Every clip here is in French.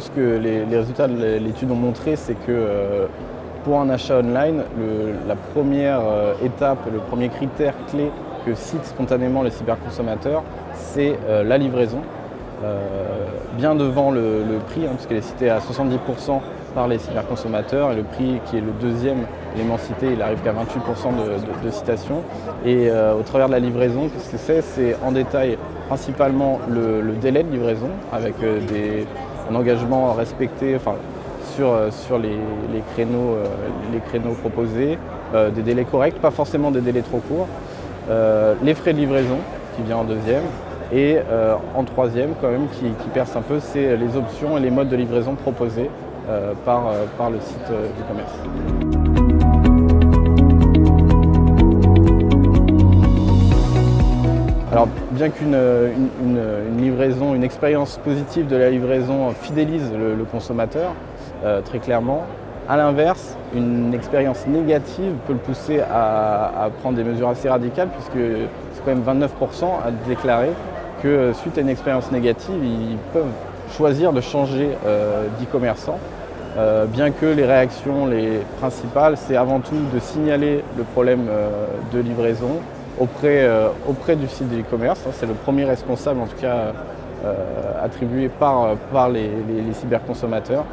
ce que les résultats de l'étude ont montré, c'est que pour un achat online, la première étape, le premier critère clé que citent spontanément les cyberconsommateurs, c'est la livraison, bien devant le prix, puisqu'elle est citée à 70% par les cyberconsommateurs, et le prix qui est le deuxième élément cité, il arrive qu'à 28% de citation. Et au travers de la livraison, qu'est-ce que c'est en détail principalement le délai de livraison, avec un engagement respecté sur les créneaux proposés, des délais corrects, pas forcément des délais trop courts, les frais de livraison qui vient en deuxième, et en troisième quand même qui perce un peu, c'est les options et les modes de livraison proposés par le site du commerce. Alors, bien qu'une livraison, une expérience positive de la livraison fidélise le consommateur, très clairement, à l'inverse, une expérience négative peut le pousser à prendre des mesures assez radicales, puisque c'est quand même 29% à déclarer que suite à une expérience négative, ils peuvent choisir de changer d'e-commerçant, bien que les réactions les principales, c'est avant tout de signaler le problème de livraison auprès du site de e-commerce. C'est le premier responsable, en tout cas attribué par les cyberconsommateurs.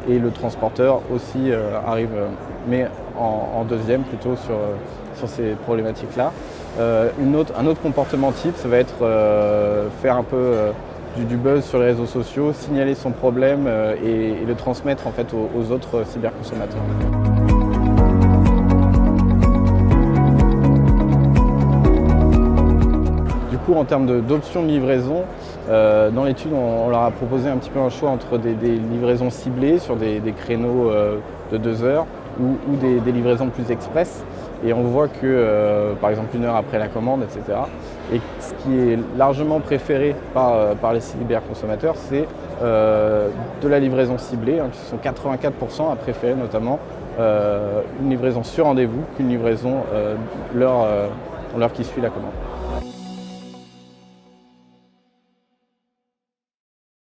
Et le transporteur aussi arrive, mais en deuxième plutôt sur ces problématiques-là. Un autre comportement type, ça va être faire un peu du buzz sur les réseaux sociaux, signaler son problème et le transmettre en fait aux autres cyberconsommateurs. Du coup, en termes d'options de livraison, dans l'étude, on leur a proposé un petit peu un choix entre des livraisons ciblées sur des créneaux de 2 heures ou des livraisons plus express. Et on voit que, par exemple, 1 heure après la commande, etc. Et ce qui est largement préféré par les cyberconsommateurs, c'est de la livraison ciblée, qui sont 84% à préférer notamment une livraison sur rendez-vous qu'une livraison l'heure qui suit la commande.